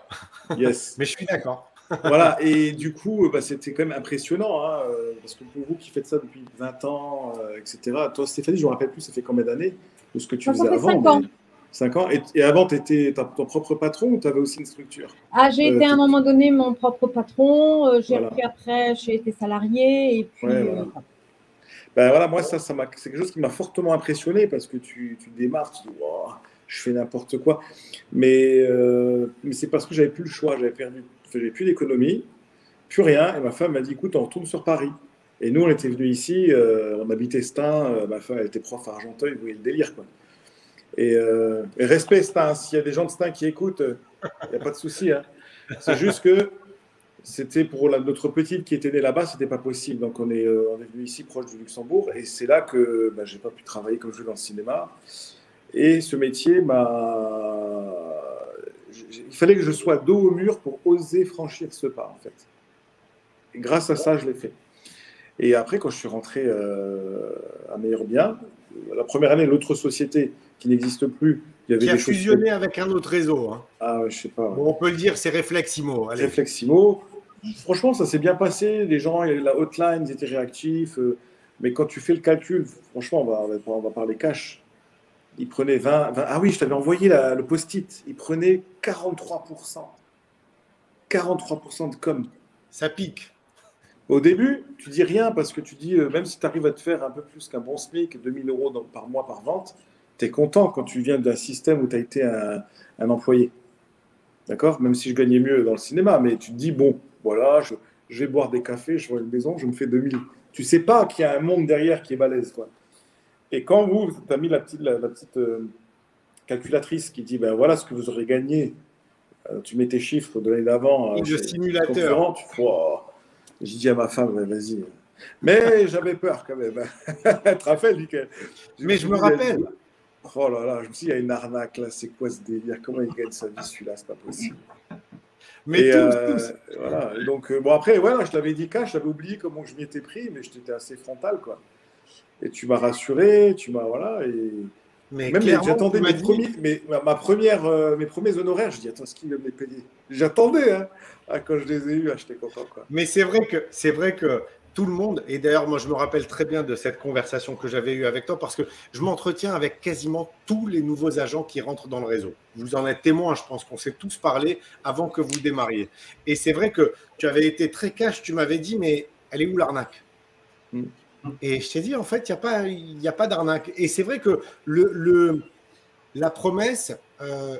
Yes. Mais je suis d'accord. Voilà, et du coup, c'était quand même impressionnant, hein, parce que pour vous qui faites ça depuis 20 ans, etc. Toi, Stéphanie, je ne me rappelle plus, ça fait combien d'années de ce que tu faisais avant? 5 ans. 5 ans. Et avant, tu étais ton propre patron ou tu avais aussi une structure? J'ai été à un moment donné mon propre patron. Puis après, j'ai été salarié. Et puis, voilà, moi, c'est quelque chose qui m'a fortement impressionné parce que tu démarres, tu dis, wow, je fais n'importe quoi. Mais c'est parce que j'avais plus le choix. faisais plus d'économie, plus rien. Et ma femme m'a dit, écoute, on retourne sur Paris. Et nous, on était venus ici, on habitait Stein, ma femme elle était prof à Argenteuil, vous voyez le délire, quoi. Et respect Stein, s'il y a des gens de Stein qui écoutent, il n'y a pas de souci. Hein. C'est juste que c'était pour notre petite qui était née là-bas, c'était pas possible. Donc on est venu ici proche du Luxembourg et c'est là que j'ai pas pu travailler comme je veux dans le cinéma. Et ce métier il fallait que je sois dos au mur pour oser franchir ce pas en fait. Et grâce à ça, je l'ai fait. Et après, quand je suis rentré à Meilleur Bien, la première année, l'autre société qui n'existe plus, il y avait qui a fusionné avec un autre réseau. Hein. Ah, je sais pas. Bon, on peut le dire, c'est Refleximo. Allez. Refleximo. Franchement, ça s'est bien passé. Les gens, la hotline, ils étaient réactifs. Mais quand tu fais le calcul, franchement, on va parler cash. Ils prenaient 20. Ah oui, je t'avais envoyé le post-it. Ils prenaient 43%. 43% de com. Ça pique. Au début, tu dis rien parce que tu dis, même si tu arrives à te faire un peu plus qu'un bon SMIC, 2000 € par mois par vente, tu es content quand tu viens d'un système où tu as été un employé. D'accord? Même si je gagnais mieux dans le cinéma, mais tu te dis, bon, voilà, je vais boire des cafés, je vois une maison, je me fais 2000. Tu sais pas qu'il y a un monde derrière qui est balèze, quoi. Et quand tu as mis la petite calculatrice qui dit, ben voilà ce que vous aurez gagné, tu mets tes chiffres de l'année d'avant. Le simulateur. J'ai dit à ma femme, vas-y. Mais j'avais peur quand même. Tu te rappelles, mais je me rappelle. Oh là là, je me suis dit, il y a une arnaque là, c'est quoi ce délire? Comment il gagne sa vie celui-là? C'est pas possible. Mais tous. Voilà. Donc, bon, après, voilà, je t'avais dit cash, j'avais oublié comment je m'y étais pris, mais j'étais assez frontal, quoi. Et tu m'as rassuré, voilà. Et... Mais même j'attendais mes premiers honoraires, je dis, attends, est-ce qu'il va me les payer? J'attendais, hein. Quand je les ai eus, j'étais content, quoi. Mais c'est vrai que tout le monde, et d'ailleurs, moi, je me rappelle très bien de cette conversation que j'avais eue avec toi parce que je m'entretiens avec quasiment tous les nouveaux agents qui rentrent dans le réseau. Vous en êtes témoin, je pense qu'on s'est tous parlé avant que vous démarriez. Et c'est vrai que tu avais été très cash, tu m'avais dit, mais elle est où l'arnaque? Et je t'ai dit, en fait, il n'y a pas d'arnaque. Et c'est vrai que la promesse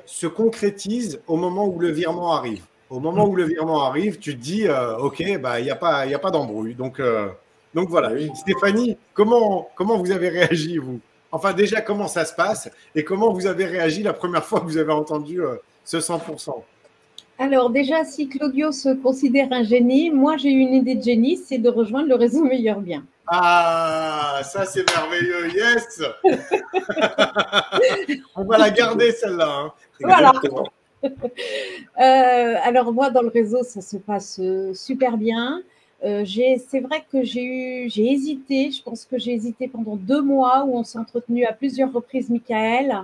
se concrétise au moment où le virement arrive. Au moment où le virement arrive, tu te dis, OK, il n'y a pas d'embrouille. Donc voilà. Oui. Stéphanie, comment vous avez réagi, vous? Enfin, déjà, comment ça se passe et comment vous avez réagi la première fois que vous avez entendu ce 100%? Alors déjà, si Claudio se considère un génie, moi j'ai eu une idée de génie, c'est de rejoindre le réseau Meilleur Bien. Ah, ça c'est merveilleux, yes. On va la garder celle-là. Hein. Voilà. Alors moi dans le réseau ça se passe super bien. C'est vrai que j'ai hésité, je pense que j'ai hésité pendant 2 mois où on s'est entretenu à plusieurs reprises, Michael.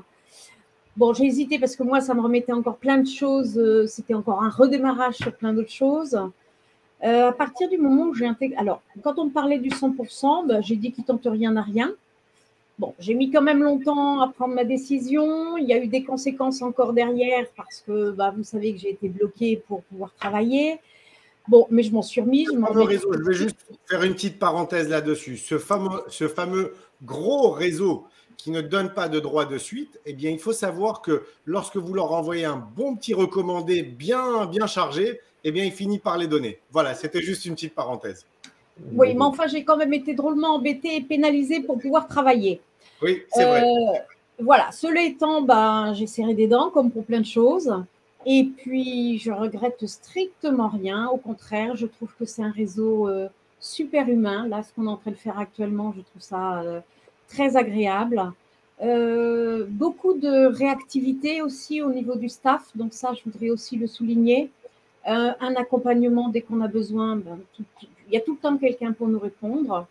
Bon, j'ai hésité parce que moi ça me remettait encore plein de choses, c'était encore un redémarrage sur plein d'autres choses. À partir du moment où j'ai intégré, alors quand on me parlait du 100%, j'ai dit qu'il tente rien n'a rien. Bon, j'ai mis quand même longtemps à prendre ma décision. Il y a eu des conséquences encore derrière parce que vous savez que j'ai été bloquée pour pouvoir travailler. Bon, mais je m'en suis remise. Je vais juste faire une petite parenthèse là-dessus. Ce fameux gros réseau qui ne donne pas de droit de suite, eh bien, il faut savoir que lorsque vous leur envoyez un bon petit recommandé bien chargé, eh bien, il finit par les donner. Voilà, c'était juste une petite parenthèse. Oui, mais enfin, j'ai quand même été drôlement embêtée et pénalisée pour pouvoir travailler. Oui, c'est vrai. Voilà, cela étant, j'ai serré des dents comme pour plein de choses. Et puis, je regrette strictement rien. Au contraire, je trouve que c'est un réseau super humain. Là, ce qu'on est en train de faire actuellement, je trouve ça très agréable. Beaucoup de réactivité aussi au niveau du staff. Donc ça, je voudrais aussi le souligner. Un accompagnement dès qu'on a besoin. Il y a tout le temps quelqu'un pour nous répondre.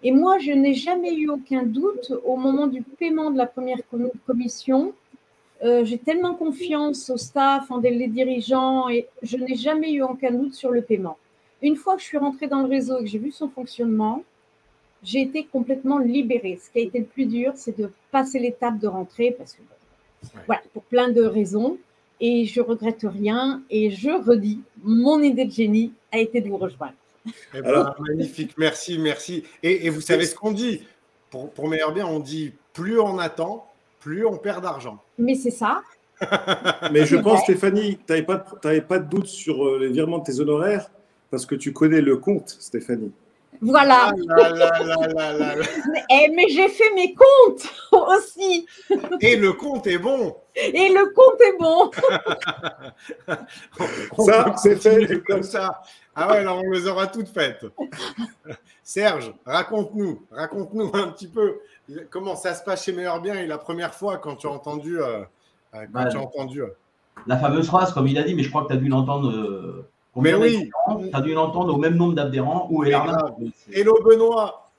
Et moi, je n'ai jamais eu aucun doute au moment du paiement de la première commission. J'ai tellement confiance au staff, en les dirigeants, et je n'ai jamais eu aucun doute sur le paiement. Une fois que je suis rentrée dans le réseau et que j'ai vu son fonctionnement, j'ai été complètement libérée. Ce qui a été le plus dur, c'est de passer l'étape de rentrer, parce que voilà, pour plein de raisons. Et je regrette rien. Et je redis, mon idée de génie a été de vous rejoindre. Eh ben, magnifique, merci. Et vous savez ce qu'on dit pour Meilleur Bien, on dit plus on attend, plus on perd d'argent. Mais c'est ça. Mais je pense, Stéphanie, tu n'avais pas de doute sur les virements de tes honoraires parce que tu connais le compte, Stéphanie. Voilà. Mais j'ai fait mes comptes aussi. Et le compte est bon. Et le compte est bon. Ça, c'est fait comme ça. Ah ouais, là, on les aura toutes faites. Serge, raconte-nous un petit peu comment ça se passe chez Meilleur Bien et la première fois quand tu as entendu. La fameuse phrase, comme il a dit, mais je crois que tu as dû l'entendre. Mais oui. Tu as dû l'entendre au même nombre d'adhérents. Où est l'arnaque ? Hello Benoît.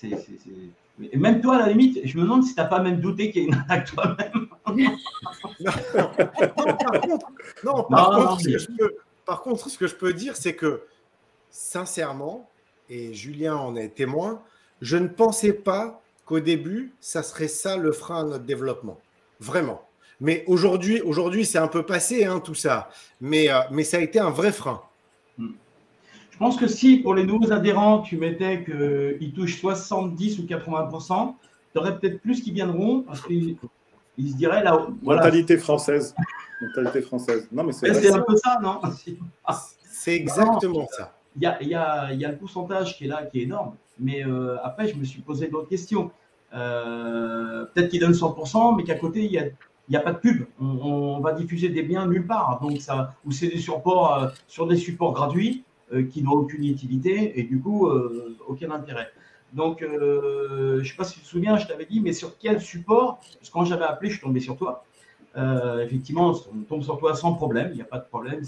Et même toi, à la limite, je me demande si tu n'as pas même douté qu'il y ait une arnaque toi-même. Par contre, ce que je peux dire, c'est que sincèrement, et Julien en est témoin, je ne pensais pas qu'au début, ça serait ça le frein à notre développement. Vraiment. Mais aujourd'hui, c'est un peu passé, hein, tout ça. Mais ça a été un vrai frein. Je pense que si, pour les nouveaux adhérents, tu mettais qu'ils touchent 70 ou 80%, tu aurais peut-être plus qui viendront parce qu'ils se diraient là. Voilà. Mentalité française. Non, mais c'est un peu ça, non? C'est exactement ça. Il y a le pourcentage qui est là, qui est énorme. Mais après, je me suis posé d'autres questions. Peut-être qu'ils donnent 100%, mais qu'à côté, il n'y a pas de pub. On va diffuser des biens nulle part. Donc, ou c'est des supports sur des supports gratuits qui n'ont aucune utilité et du coup, aucun intérêt. Donc, je ne sais pas si tu te souviens, je t'avais dit, mais sur quel support? Parce que quand j'avais appelé, je suis tombé sur toi. Effectivement, on tombe sur toi sans problème. Il n'y a pas de problème.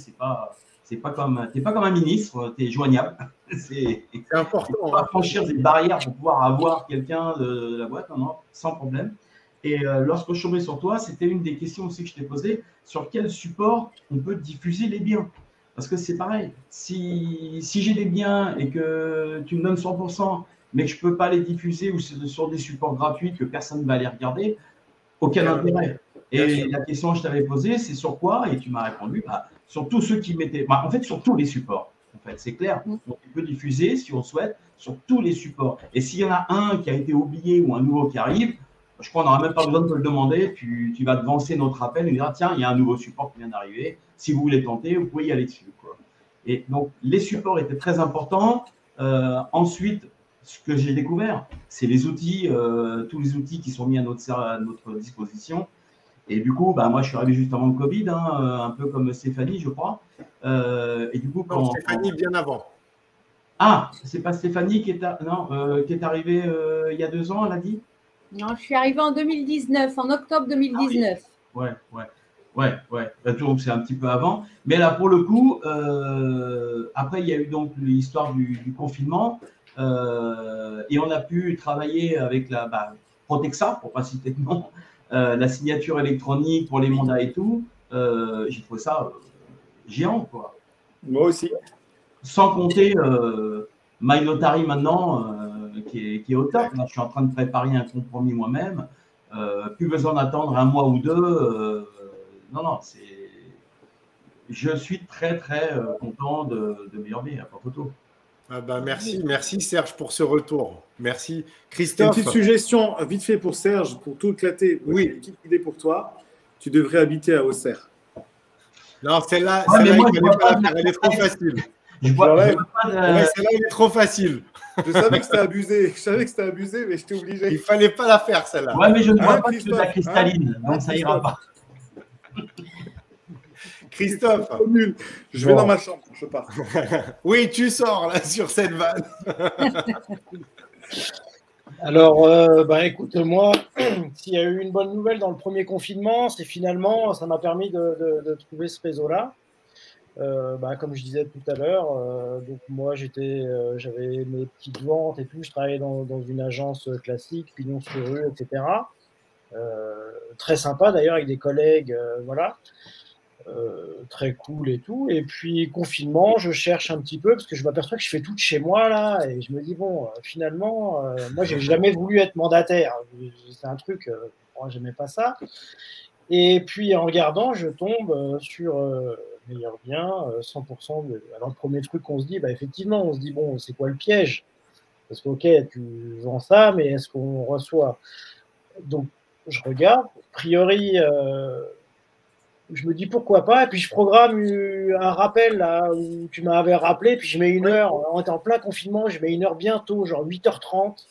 T'es pas comme un ministre. Tu es joignable. C'est important. On va franchir des barrières pour pouvoir avoir quelqu'un de la boîte, non, sans problème. Et lorsque je suis tombé sur toi, c'était une des questions aussi que je t'ai posées. Sur quel support on peut diffuser les biens? Parce que c'est pareil. Si j'ai des biens et que tu me donnes 100%, mais que je ne peux pas les diffuser ou sur des supports gratuits que personne ne va les regarder, aucun intérêt. Et la question que je t'avais posée, c'est sur quoi? Et tu m'as répondu, sur tous ceux qui mettaient… en fait, sur tous les supports. En fait, c'est clair. On peut diffuser, si on souhaite, sur tous les supports. Et s'il y en a un qui a été oublié ou un nouveau qui arrive, je crois qu'on n'aura même pas besoin de te le demander. Tu vas devancer notre appel et dire, tiens, il y a un nouveau support qui vient d'arriver. Si vous voulez tenter, vous pouvez y aller dessus, quoi. Et donc, les supports étaient très importants. Ensuite, ce que j'ai découvert, c'est les outils, tous les outils qui sont mis à notre disposition. Et du coup, moi, je suis arrivé juste avant le Covid, un peu comme Stéphanie, je crois. Et du coup, Stéphanie, bien avant. Ah, c'est pas Stéphanie qui est arrivée il y a 2 ans, elle a dit? Non, je suis arrivée en 2019, en octobre 2019. Ah oui. Ouais. Donc, c'est un petit peu avant. Mais là, pour le coup, après, il y a eu donc l'histoire du confinement. Et on a pu travailler avec la Protexa, pour ne pas citer de nom, la signature électronique pour les mandats et tout. J'ai trouvé ça géant, quoi. Moi aussi. Sans compter MyNotary maintenant, qui est au top. Là, je suis en train de préparer un compromis moi-même. Plus besoin d'attendre 1 mois ou 2. Non, je suis très, très content de Meilleur Bien, pas photo. Merci Serge pour ce retour. Merci. Christophe. Une petite suggestion vite fait pour Serge, pour tout éclater. Oui. Une petite idée pour toi. Tu devrais habiter à Auxerre. Non, celle-là, elle est trop facile. Celle-là, elle est trop facile. Je savais que c'était abusé. Mais je t'ai obligé. Il fallait pas la faire, celle-là. Ouais, mais je ne vois pas que de la cristalline, donc ça ira pas. Christophe. Je vais dans ma chambre, je pars. Oui, tu sors là sur cette vanne. Alors, écoute, moi, s'il y a eu une bonne nouvelle dans le premier confinement, c'est finalement, ça m'a permis de trouver ce réseau-là. Comme je disais tout à l'heure, donc moi j'avais mes petites ventes et tout, je travaillais dans une agence classique, pignon sur rue, etc. Très sympa d'ailleurs avec des collègues, voilà. Très cool et tout. Et puis confinement, je cherche un petit peu parce que je m'aperçois que je fais tout de chez moi là, et je me dis finalement, moi j'ai jamais voulu être mandataire. C'est un truc, moi j'aimais pas ça. Et puis en regardant, je tombe sur Meilleur Bien, 100%. Alors le premier truc qu'on se dit, effectivement, on se dit c'est quoi le piège? Parce que ok, tu vends ça, mais est-ce qu'on reçoit? Donc je regarde. A priori, je me dis pourquoi pas, et puis je programme un rappel là où tu m'avais rappelé, puis je mets une heure, on est en plein confinement, je mets une heure bientôt, genre 8h30.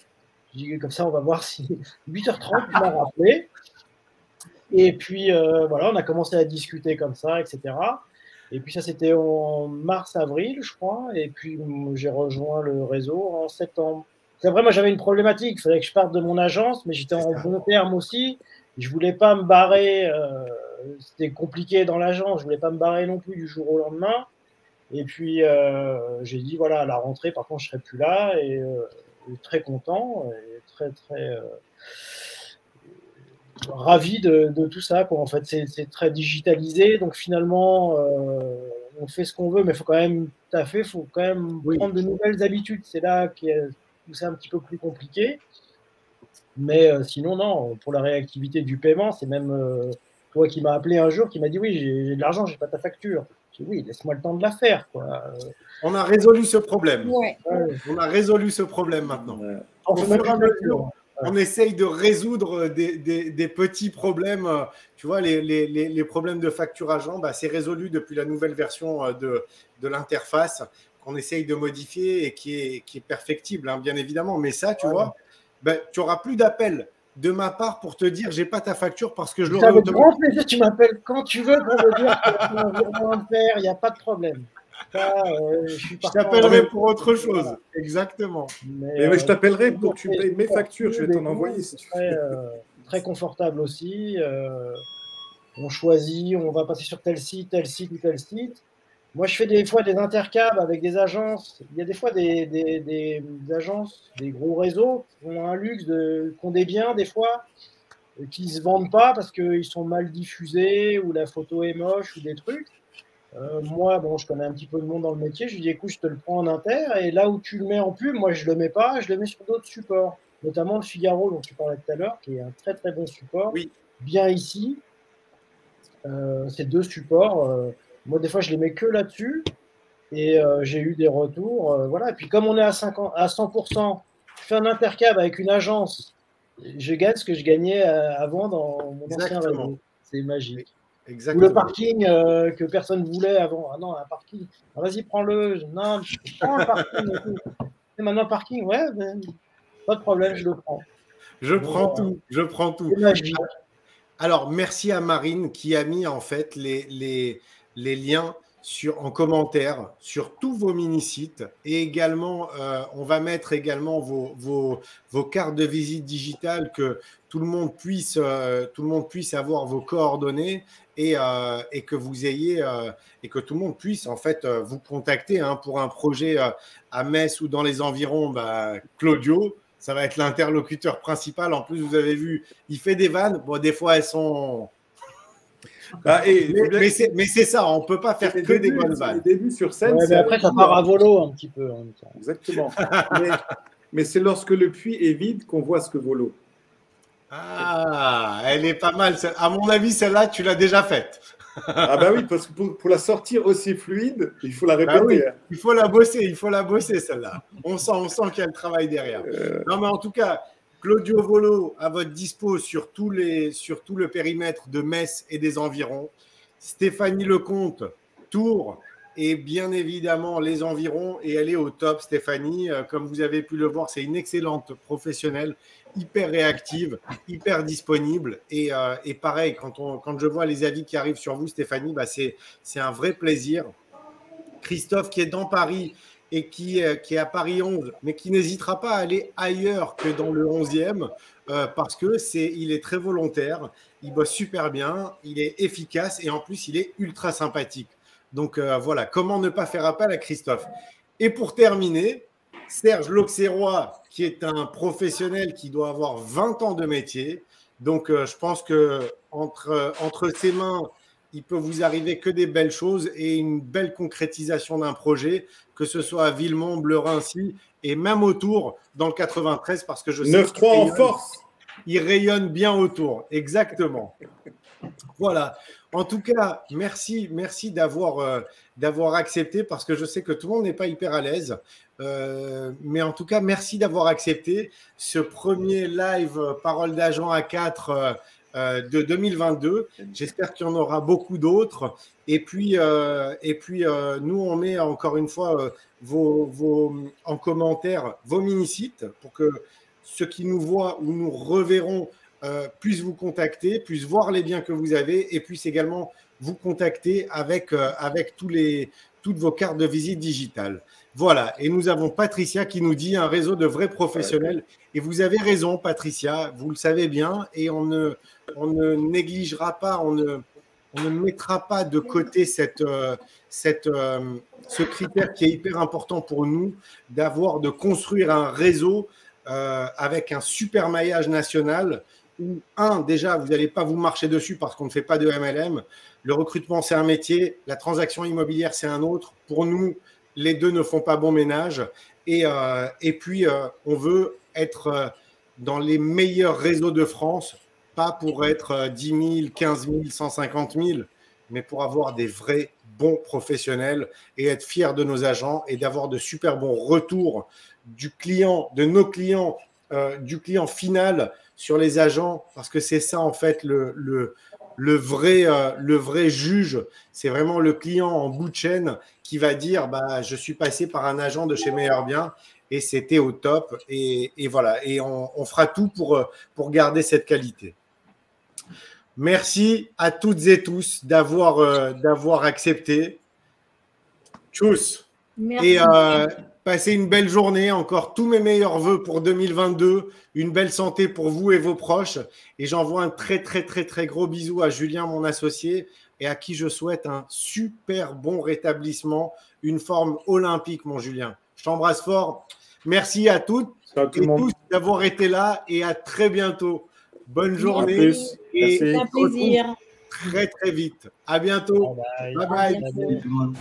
Je dis comme ça, on va voir si 8h30 tu m'as rappelé. Et puis voilà, on a commencé à discuter comme ça, etc. Et puis ça, c'était en mars-avril, je crois. Et puis j'ai rejoint le réseau en septembre. C'est vrai, moi j'avais une problématique. Il fallait que je parte de mon agence, mais j'étais en bon terme aussi. Je voulais pas me barrer. C'était compliqué dans l'agence. Je voulais pas me barrer non plus du jour au lendemain. Et puis j'ai dit voilà, à la rentrée, par contre, je serai plus là. Et très content et très ravi de tout ça, quoi. En fait, c'est très digitalisé, donc finalement, on fait ce qu'on veut, mais il faut quand même taffer, il faut quand même prendre de nouvelles habitudes. C'est là où c'est un petit peu plus compliqué. Mais sinon, non, pour la réactivité du paiement, c'est même toi qui m'as appelé un jour, qui m'a dit oui, j'ai de l'argent, j'ai pas ta facture. J'ai dit oui, laisse-moi le temps de la faire, quoi. On a résolu ce problème. Ouais. On a résolu ce problème maintenant. On essaye de résoudre des petits problèmes. Tu vois, les problèmes de facturation, bah, c'est résolu depuis la nouvelle version de l'interface qu'on essaye de modifier et qui est perfectible, hein, bien évidemment. Mais ça, tu vois, bah, tu n'auras plus d'appel de ma part pour te dire j'ai pas ta facture parce que je l'aurai automatiquement. Avec grand plaisir, tu m'appelles quand tu veux pour me dire qu'il y a un virement à faire, il n'y a pas de problème. Je t'appellerai pour autre chose. Voilà. Exactement. Mais je t'appellerai pour que tu payes mes factures. Je vais t'en envoyer si tu veux. Très confortable aussi. On choisit, on va passer sur tel site ou tel site. Moi, je fais des fois des intercabs avec des agences. Il y a des fois des agences, des gros réseaux qui ont un luxe, qui ont des biens des fois, qui ne se vendent pas parce qu'ils sont mal diffusés ou la photo est moche ou des trucs. Moi, bon, je connais un petit peu de monde dans le métier. Je lui dis, écoute, je te le prends en inter. Et là où tu le mets en pub, moi, je ne le mets pas. Je le mets sur d'autres supports, notamment le Figaro, dont tu parlais tout à l'heure, qui est un très, très bon support. Oui. Bien ici. Ces deux supports, moi, des fois, je les mets que là-dessus. Et j'ai eu des retours. Voilà. Et puis, comme on est à 100%, je fais un intercab avec une agence. Je gagne ce que je gagnais avant dans mon ancien réseau. C'est magique. Exactement. Ou le parking que personne ne voulait avant. Ah non, un parking. Ah, vas-y, prends-le. Non, je prends un parking et tout. Et maintenant, parking, ouais, ben, pas de problème, je le prends. Je prends tout. C'est magique. Alors, merci à Marine qui a mis en fait les liens en commentaire sur tous vos mini-sites et également, on va mettre également vos cartes de visite digitales que tout le monde puisse avoir vos coordonnées et que vous ayez et que tout le monde puisse en fait vous contacter hein, pour un projet à Metz ou dans les environs. Bah, Claudio, ça va être l'interlocuteur principal. En plus, vous avez vu, il fait des vannes. Bon, des fois, elles sont… mais c'est ça, on ne peut pas faire que des bonnes vannes. Les débuts sur scène, mais après, ça part à volo un petit peu en même temps. Exactement. mais c'est lorsque le puits est vide qu'on voit ce que vaut l'eau. Ah, elle est pas mal. À mon avis, celle-là, tu l'as déjà faite. Ah bah oui, parce que pour la sortir aussi fluide, il faut la répéter. Bah oui, il faut la bosser celle-là. On sent qu'il y a le travail derrière. Non, mais en tout cas, Claudio Volo à votre dispo sur tout le périmètre de Metz et des environs. Stéphanie Lecomte, Tours et bien évidemment les environs. Et elle est au top, Stéphanie. Comme vous avez pu le voir, c'est une excellente professionnelle, hyper réactive, hyper disponible. Et pareil, quand je vois les avis qui arrivent sur vous, Stéphanie, bah c'est un vrai plaisir. Christophe qui est dans Paris et qui est à Paris 11, mais qui n'hésitera pas à aller ailleurs que dans le 11e parce qu'il est très volontaire, il bosse super bien, il est efficace et en plus, il est ultra sympathique. Donc voilà, comment ne pas faire appel à Christophe. Et pour terminer, Serge L'Auxerrois, qui est un professionnel qui doit avoir 20 ans de métier. Donc je pense qu'entre ses mains, il peut vous arriver que des belles choses et une belle concrétisation d'un projet, que ce soit à Villemont, Bleu-Raincy et même autour dans le 93, parce que je sais 9-3 en force. Il rayonne bien autour, exactement. Voilà. En tout cas, merci d'avoir accepté, parce que je sais que tout le monde n'est pas hyper à l'aise. Mais en tout cas, merci d'avoir accepté ce premier live Parole d'agent à 4 de 2022. J'espère qu'il y en aura beaucoup d'autres. Et puis, nous, on met encore une fois en commentaire vos mini-sites pour que ceux qui nous voient ou nous reverront puissent vous contacter, puissent voir les biens que vous avez et puissent également vous contacter avec toutes vos cartes de visite digitales. Voilà, et nous avons Patricia qui nous dit un réseau de vrais professionnels. Et vous avez raison, Patricia, vous le savez bien, et on ne négligera pas, on ne mettra pas de côté ce critère qui est hyper important pour nous, de construire un réseau avec un super maillage national où, déjà, vous n'allez pas vous marcher dessus parce qu'on ne fait pas de MLM. Le recrutement, c'est un métier. La transaction immobilière, c'est un autre. Pour nous, les deux ne font pas bon ménage. Et puis, on veut être dans les meilleurs réseaux de France, pas pour être 10 000, 15 000, 150 000, mais pour avoir des vrais bons professionnels et être fiers de nos agents et d'avoir de super bons retours du client, de nos clients, du client final sur les agents, parce que c'est ça en fait le vrai juge. C'est vraiment le client en bout de chaîne qui va dire je suis passé par un agent de chez Meilleurs Biens et c'était au top, et voilà, et on fera tout pour garder cette qualité. Merci à toutes et tous d'avoir accepté. Tchuss. Merci. Et passez une belle journée. Encore tous mes meilleurs voeux pour 2022. Une belle santé pour vous et vos proches. Et j'envoie un très, très, très, très gros bisou à Julien, mon associé, et à qui je souhaite un super bon rétablissement, une forme olympique, mon Julien. Je t'embrasse fort. Merci à toutes et tous d'avoir été là et à très bientôt. Bonne journée. Et c'est un plaisir. Très, très vite. À bientôt. Bye bye. Bye bye. À bientôt.